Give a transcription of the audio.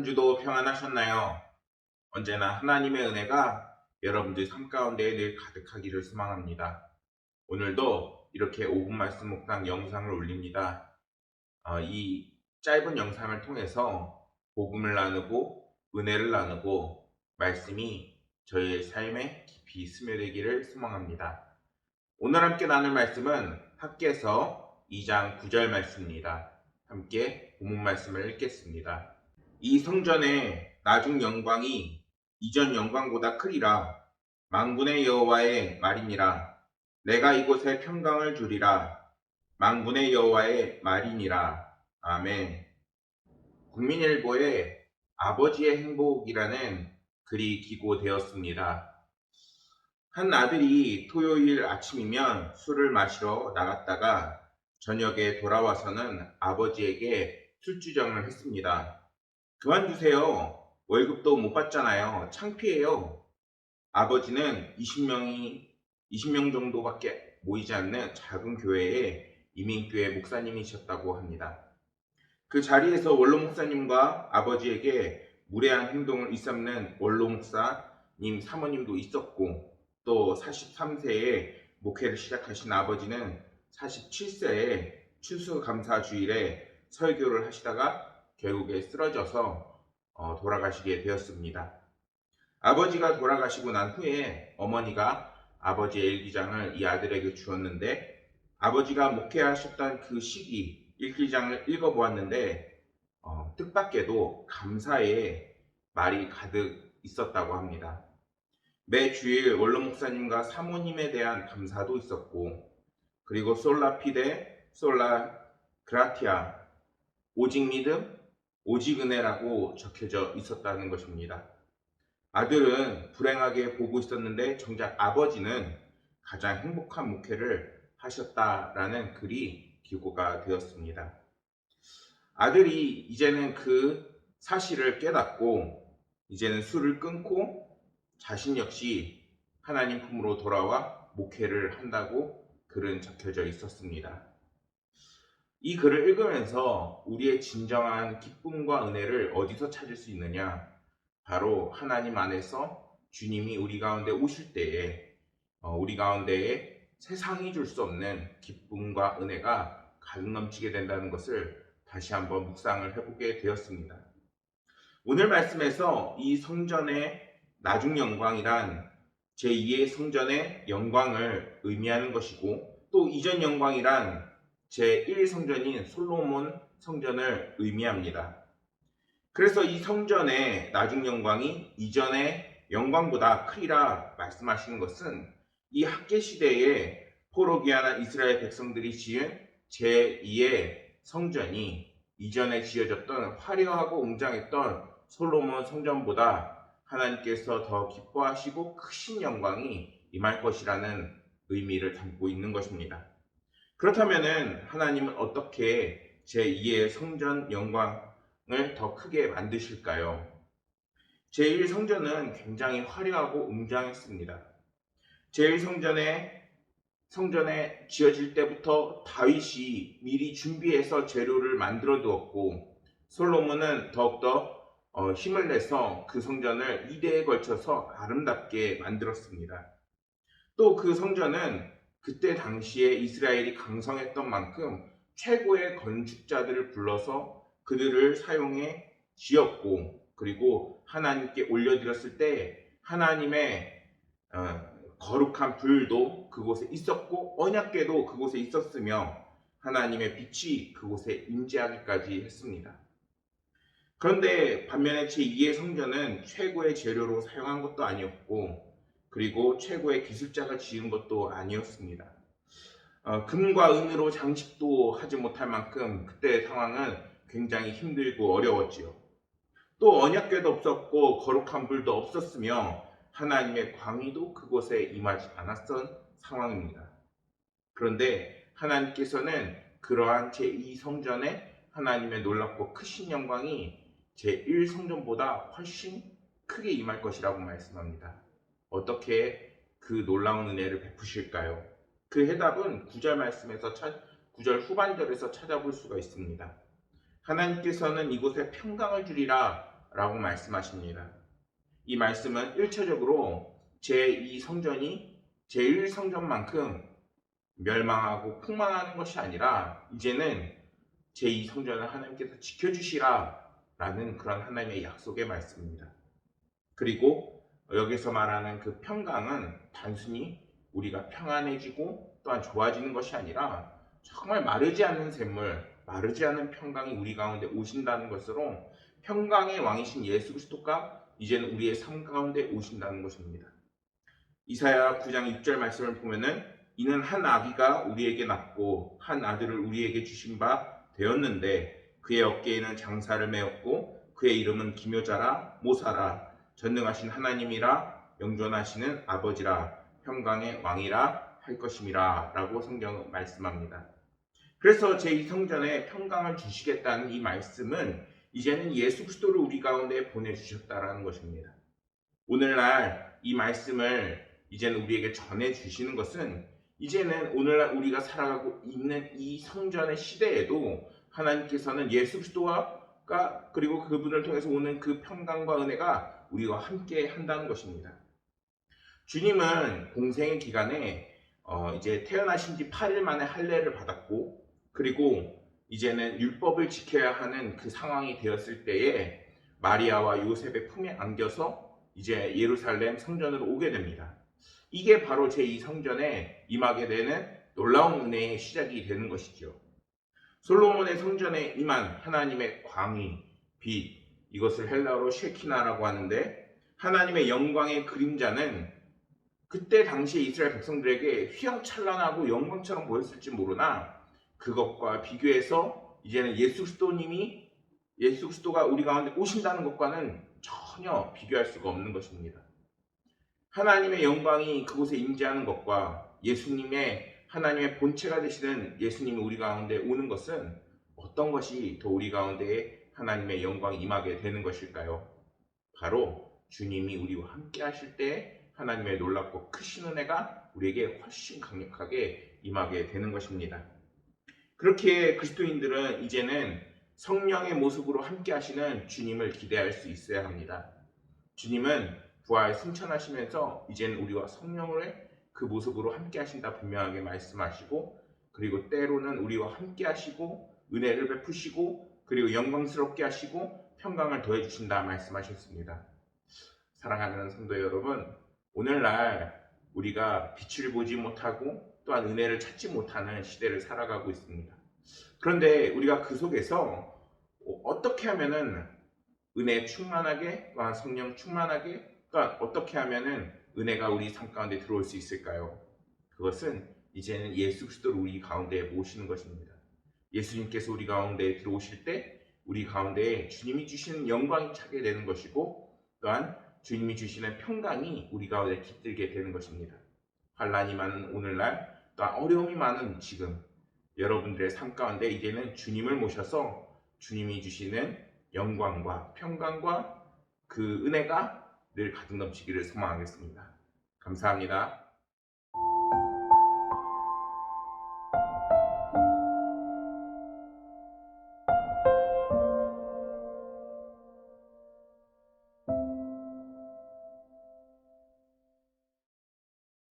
한 주도 평안하셨나요? 언제나 하나님의 은혜가 여러분들 삶 가운데 늘 가득하기를 소망합니다. 오늘도 이렇게 5분 말씀 묵상 영상을 올립니다. 이 짧은 영상을 통해서 복음을 나누고 은혜를 나누고 말씀이 저희의 삶에 깊이 스며들기를 소망합니다. 오늘 함께 나눌 말씀은 학개서 2장 9절 말씀입니다. 함께 본문 말씀을 읽겠습니다. 이 성전의 나중 영광이 이전 영광보다 크리라. 만군의 여호와의 말이니라. 내가 이곳에 평강을 주리라. 만군의 여호와의 말이니라. 아멘. 국민일보에 아버지의 행복이라는 글이 기고되었습니다. 한 아들이 토요일 아침이면 술을 마시러 나갔다가 저녁에 돌아와서는 아버지에게 술주정을 했습니다. 그만두세요. 월급도 못 받잖아요. 창피해요. 아버지는 20명 정도밖에 모이지 않는 작은 교회의 이민교회 목사님이셨다고 합니다. 그 자리에서 원로 목사님과 아버지에게 무례한 행동을 일삼는 원로 목사님 사모님도 있었고, 또 43세에 목회를 시작하신 아버지는 47세에 추수감사주일에 설교를 하시다가 결국에 쓰러져서 돌아가시게 되었습니다. 아버지가 돌아가시고 난 후에 어머니가 아버지의 일기장을 이 아들에게 주었는데, 아버지가 목회하셨던 그 시기 일기장을 읽어보았는데 뜻밖에도 감사의 말이 가득 있었다고 합니다. 매 주일 원로 목사님과 사모님에 대한 감사도 있었고, 그리고 솔라 피데 솔라 그라티아, 오직 믿음 오직 은혜라고 적혀져 있었다는 것입니다. 아들은 불행하게 보고 있었는데 정작 아버지는 가장 행복한 목회를 하셨다라는 글이 기고가 되었습니다. 아들이 이제는 그 사실을 깨닫고 이제는 술을 끊고 자신 역시 하나님 품으로 돌아와 목회를 한다고 글은 적혀져 있었습니다. 이 글을 읽으면서 우리의 진정한 기쁨과 은혜를 어디서 찾을 수 있느냐? 바로 하나님 안에서 주님이 우리 가운데 오실 때에 우리 가운데에 세상이 줄 수 없는 기쁨과 은혜가 가득 넘치게 된다는 것을 다시 한번 묵상을 해보게 되었습니다. 오늘 말씀에서 이 성전의 나중 영광이란 제2의 성전의 영광을 의미하는 것이고, 또 이전 영광이란 제1성전인 솔로몬 성전을 의미합니다. 그래서 이 성전의 나중 영광이 이전의 영광보다 크리라 말씀하시는 것은 이 학개 시대에 포로기한한 이스라엘 백성들이 지은 제2의 성전이 이전에 지어졌던 화려하고 웅장했던 솔로몬 성전보다 하나님께서 더 기뻐하시고 크신 영광이 임할 것이라는 의미를 담고 있는 것입니다. 그렇다면 하나님은 어떻게 제2의 성전 영광을 더 크게 만드실까요? 제1성전은 굉장히 화려하고 웅장했습니다. 제1성전에 지어질 때부터 다윗이 미리 준비해서 재료를 만들어 두었고, 솔로몬은 더욱더 힘을 내서 그 성전을 2대에 걸쳐서 아름답게 만들었습니다. 또 그 성전은 그때 당시에 이스라엘이 강성했던 만큼 최고의 건축자들을 불러서 그들을 사용해 지었고, 그리고 하나님께 올려드렸을 때 하나님의 거룩한 불도 그곳에 있었고 언약궤도 그곳에 있었으며 하나님의 빛이 그곳에 임재하기까지 했습니다. 그런데 반면에 제2의 성전은 최고의 재료로 사용한 것도 아니었고, 그리고 최고의 기술자가 지은 것도 아니었습니다. 금과 은으로 장식도 하지 못할 만큼 그때의 상황은 굉장히 힘들고 어려웠지요. 또 언약궤도 없었고 거룩한 불도 없었으며 하나님의 광의도 그곳에 임하지 않았던 상황입니다. 그런데 하나님께서는 그러한 제2성전의 하나님의 놀랍고 크신 영광이 제1성전보다 훨씬 크게 임할 것이라고 말씀합니다. 어떻게 그 놀라운 은혜를 베푸실까요? 그 해답은 9절 말씀에서 9절 후반절에서 찾아볼 수가 있습니다. 하나님께서는 이곳에 평강을 주리라 라고 말씀하십니다. 이 말씀은 1차적으로 제2성전이 제1성전만큼 멸망하고 폭망하는 것이 아니라 이제는 제2성전을 하나님께서 지켜주시라 라는 그런 하나님의 약속의 말씀입니다. 그리고 여기서 말하는 그 평강은 단순히 우리가 평안해지고 또한 좋아지는 것이 아니라 정말 마르지 않는 샘물, 마르지 않는 평강이 우리 가운데 오신다는 것으로 평강의 왕이신 예수 그리스도가 이제는 우리의 삶 가운데 오신다는 것입니다. 이사야 9장 6절 말씀을 보면은 이는 한 아기가 우리에게 낳고 한 아들을 우리에게 주신 바 되었는데 그의 어깨에는 장사를 메었고 그의 이름은 기묘자라 모사라 전능하신 하나님이라 영존하시는 아버지라 평강의 왕이라 할 것임이라 라고 성경은 말씀합니다. 그래서 제2성전에 평강을 주시겠다는 이 말씀은 이제는 예수 그리스도를 우리 가운데 보내주셨다라는 것입니다. 오늘날 이 말씀을 이제는 우리에게 전해주시는 것은 이제는 오늘날 우리가 살아가고 있는 이 성전의 시대에도 하나님께서는 예수 그리스도와 그리고 그분을 통해서 오는 그 평강과 은혜가 우리와 함께 한다는 것입니다. 주님은 공생의 기간에 이제 태어나신 지 8일 만에 할례를 받았고 그리고 이제는 율법을 지켜야 하는 그 상황이 되었을 때에 마리아와 요셉의 품에 안겨서 이제 예루살렘 성전으로 오게 됩니다. 이게 바로 제2성전에 임하게 되는 놀라운 은혜의 시작이 되는 것이죠. 솔로몬의 성전에 임한 하나님의 광의, 빛, 이것을 헬라어로 쉐키나라고 하는데 하나님의 영광의 그림자는 그때 당시에 이스라엘 백성들에게 휘황찬란하고 영광처럼 보였을지 모르나 그것과 비교해서 이제는 예수 그리스도가 우리 가운데 오신다는 것과는 전혀 비교할 수가 없는 것입니다. 하나님의 영광이 그곳에 임재하는 것과 예수님의 하나님의 본체가 되시는 예수님이 우리 가운데 오는 것은 어떤 것이 더 우리 가운데 하나님의 영광이 임하게 되는 것일까요? 바로 주님이 우리와 함께 하실 때 하나님의 놀랍고 크신 은혜가 우리에게 훨씬 강력하게 임하게 되는 것입니다. 그렇게 그리스도인들은 이제는 성령의 모습으로 함께 하시는 주님을 기대할 수 있어야 합니다. 주님은 부활 승천하시면서 이제는 우리와 성령의 그 모습으로 함께 하신다 분명하게 말씀하시고 그리고 때로는 우리와 함께 하시고 은혜를 베푸시고 그리고 영광스럽게 하시고 평강을 더해 주신다 말씀하셨습니다. 사랑하는 성도 여러분, 오늘날 우리가 빛을 보지 못하고 또한 은혜를 찾지 못하는 시대를 살아가고 있습니다. 그런데 우리가 그 속에서 어떻게 하면은 은혜 충만하게 또한 성령 충만하게 또한 어떻게 하면은 은혜가 우리 삶 가운데 들어올 수 있을까요? 그것은 이제는 예수 그리스도를 우리 가운데 모시는 것입니다. 예수님께서 우리 가운데 들어오실 때 우리 가운데 주님이 주시는 영광이 차게 되는 것이고 또한 주님이 주시는 평강이 우리 가운데 깃들게 되는 것입니다. 환난이 많은 오늘날 또한 어려움이 많은 지금 여러분들의 삶 가운데 이제는 주님을 모셔서 주님이 주시는 영광과 평강과 그 은혜가 늘 가득 넘치기를 소망하겠습니다. 감사합니다.